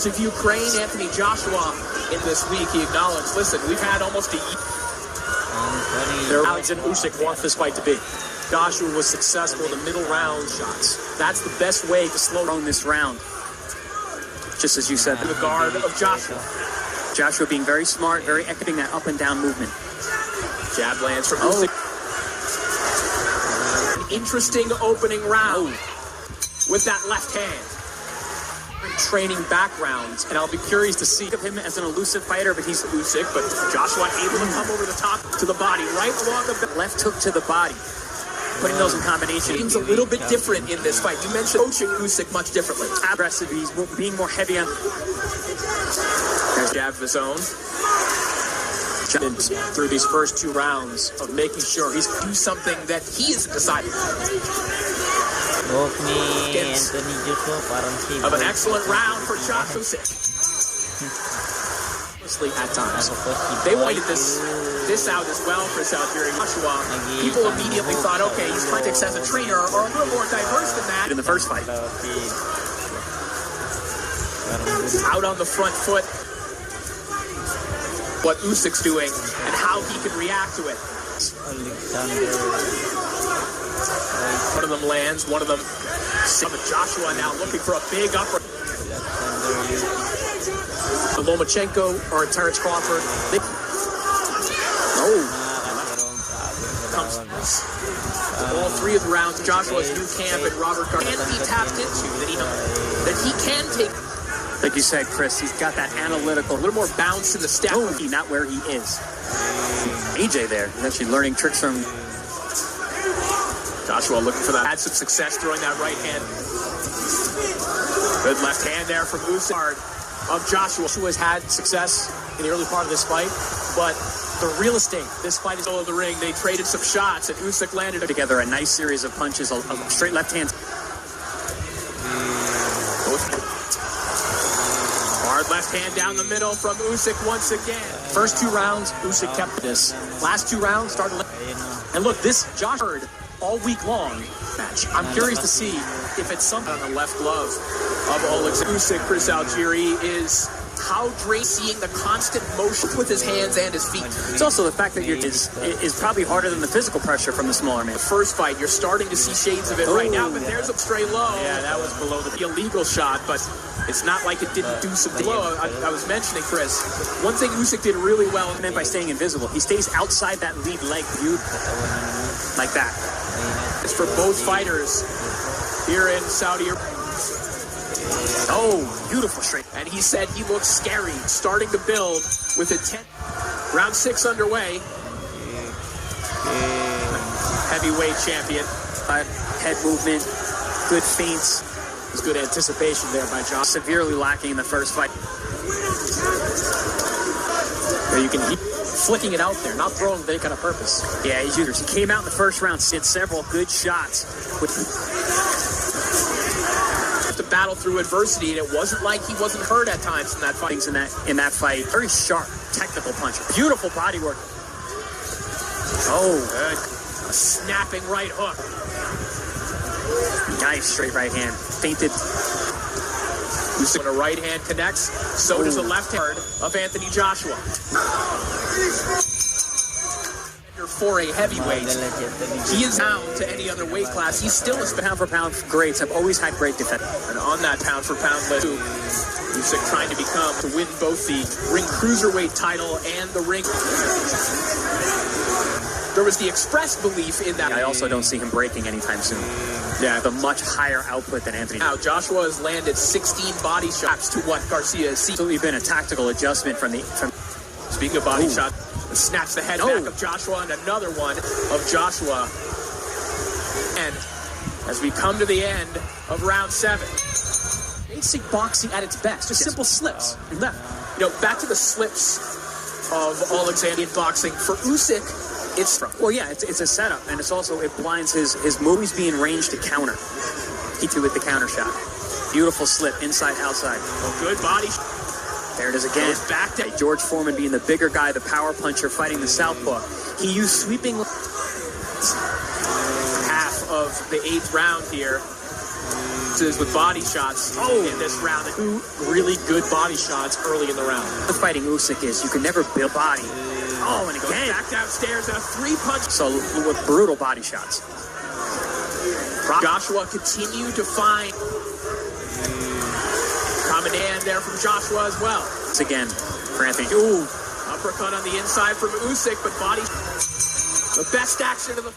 Of Ukraine, Anthony Joshua, in this week, he acknowledged, listen, we've had almost a year. Oleksandr Usyk wants this fight to be. Joshua was successful in the middle round shots. That's the best way to slow down this round. Just as you said. The guard of Joshua. Joshua being very smart, very echoing that up and down movement. Jab lands from Usyk. An interesting opening round with that left hand. Training backgrounds, and I'll be curious to see of him as an elusive fighter, but he's Usyk, but Joshua able to come over the top to the body, right along the left hook to the body, putting those in combination. Seems a little bit different in this fight. You mentioned coaching Usyk much differently. Aggressive, he's being more heavy on. There's jab of his own. Through these first 2 rounds of making sure he's do something that he isn't deciding. Of an excellent round for Joshua Usyk. At times, they wanted this out as well for Algeria. Joshua. People immediately thought, okay, his tactics as a trainer are a little more diverse than that. In the first fight, out on the front foot. What Usyk's doing and how he can react to it. One of them lands, one of them. Joshua now looking for a big upper. Lomachenko or Terrence Crawford. All 3 of the rounds. Joshua's new camp and Robert Garcia can be tapped into that he can take. Like you said, Chris, he's got that analytical, a little more bounce in the step. Not where he is. AJ there, he's actually learning tricks from Joshua, looking for that. Had some success throwing that right hand. Good left hand there from Usyk of Joshua. Joshua's had success in the early part of this fight, but the real estate, this fight is all of the ring. They traded some shots, and Usyk landed together a nice series of punches, a straight left hand. Hard left hand down the middle from Usyk once again. First 2 rounds, Usyk kept this. Last 2 rounds started. And look, this Josh heard all week long match. I'm curious to see if it's something on the left glove of Oleksandr Usyk. Chris Algieri is how great seeing the constant motion with his hands and his feet. It's also the fact that is probably harder than the physical pressure from the smaller man. The first fight, you're starting to see shades of it right now, but there's a straight low. Yeah, that was below the illegal shot, but it's not like it didn't do some blow. I was mentioning, Chris, one thing Usyk did really well meant by staying invisible. He stays outside that lead leg, like that. It's for both fighters here in Saudi Arabia. Oh, beautiful straight. And he said he looks scary, starting to build with a 10. Round 6 underway. Heavyweight champion. Head movement, good feints. There's good anticipation there by Josh. Severely lacking in the first fight. There you can keep flicking it out there, not throwing with any kind of purpose. Yeah, he came out in the first round, did several good shots. To battle through adversity, and it wasn't like he wasn't hurt at times in that fight. In that fight, very sharp, technical puncher, beautiful body work. Oh, good. A snapping right hook. Nice straight right hand. Feinted. When a right hand connects, so does a left hand of Anthony Joshua. For a heavyweight, he is down to any other weight class. He's still a pound for pound greats. I've always had great defense. And on that pound for pound list, Usyk trying to win both the ring cruiserweight title and the ring. There was the expressed belief in that. I also don't see him breaking anytime soon. Yeah, the much higher output than Anthony. Now, Joshua has landed 16 body shots to what Garcia has seen. Absolutely been a tactical adjustment from. Speaking of body shots, snaps the head back of Joshua and another one of Joshua. And as we come to the end of round 7. Basic boxing at its best, just simple slips. Left. Back to the slips of Oleksandr boxing. For Usyk, it's a setup, and it's also it blinds his move. He's being ranged to counter. He threw with the counter shot. Beautiful slip, inside, outside. Good body. There it is again. Goes back to George Foreman being the bigger guy, the power puncher, fighting the southpaw. He used sweeping. Half of the 8th round here. With body shots in this round. Two really good body shots early in the round. The fighting Usyk is you can never build body. Oh, and Goes again. back downstairs and a 3-punch. So with brutal body shots. Joshua continued to find command there from Joshua as well. Once again for Anthony. Ooh. Uppercut on the inside from Usyk, but body. The best action of the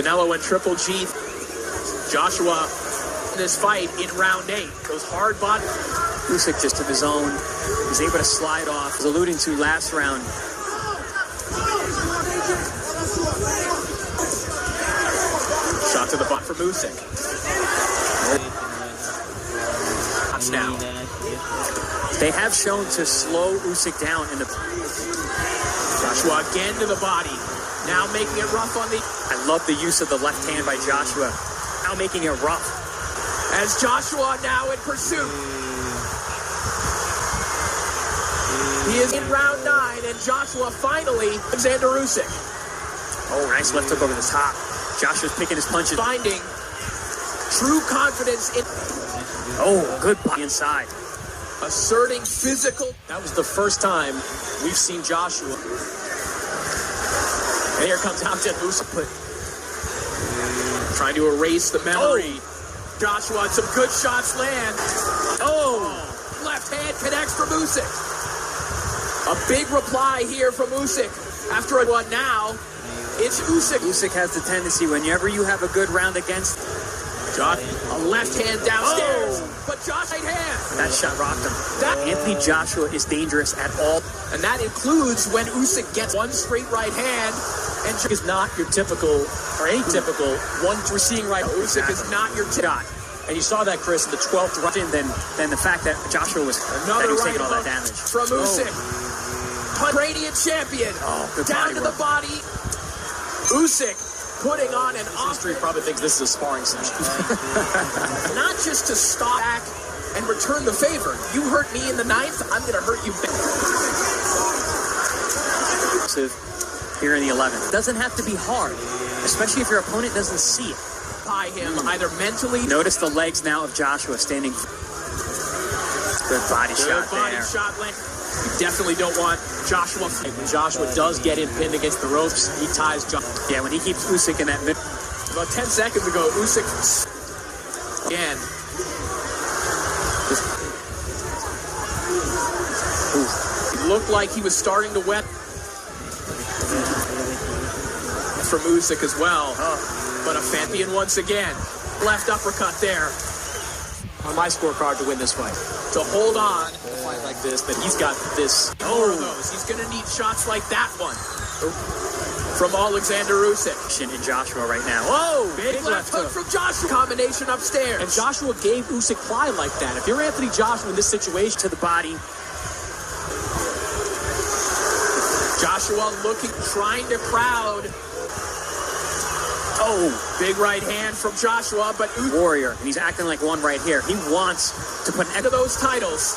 Canelo and Triple G. Joshua in this fight in round 8. Those hard body. Usyk just took his own. He's able to slide off. As alluding to last round. Shot to the butt from Usyk. Now. They have shown to slow Usyk down in the. Joshua again to the body. Now making it rough on the. I love the use of the left hand by Joshua. Now making it rough. As Joshua now in pursuit. He is in round 9, and Joshua finally, Oleksandr Usyk. Oh, nice left hook over the top. Joshua's picking his punches. Finding true confidence in. Oh, good body inside. Asserting physical. That was the first time we've seen Joshua. And here comes Usyk. Trying to erase the memory. Joshua, some good shots land. Left hand connects from Usyk. A big reply here from Usyk. After a one now, it's Usyk. Usyk has the tendency whenever you have a good round against. A left hand downstairs, but Josh right hand. That shot rocked him. Anthony Joshua is dangerous at all. And that includes when Usyk gets one straight right hand. And is not your typical or atypical one receiving right. Usyk is not your shot. And you saw that, Chris, in the 12th round. Then the fact that Joshua was taking all that damage. From Usyk. Radiant champion. Down to the body. Usyk putting on an History probably thinks this is a sparring session. Not just to stop back and return the favor. You hurt me in the 9th, I'm going to hurt you back. Here in the 11th. Doesn't have to be hard, especially if your opponent doesn't see it. By him, either mentally. Notice the legs now of Joshua standing. Good body shot there. You definitely don't want Joshua. When Joshua does get him pinned against the ropes, he ties Joshua. Yeah, when he keeps Usyk in that mid. About 10 seconds ago, Usyk again. It looked like he was starting to wet from Usyk as well. But a champion once again. Left uppercut there. On my scorecard to win this fight. To hold on. A fight like this, but he's got this. He's going to need shots like that one. From Oleksandr Usyk. In Joshua right now. Big left hook from Joshua. Combination upstairs. And Joshua gave Usyk ply like that. If you're Anthony Joshua in this situation, to the body. Joshua looking, trying to crowd. Big right hand from Joshua, but Warrior, and he's acting like one right here. He wants to put an end to those titles.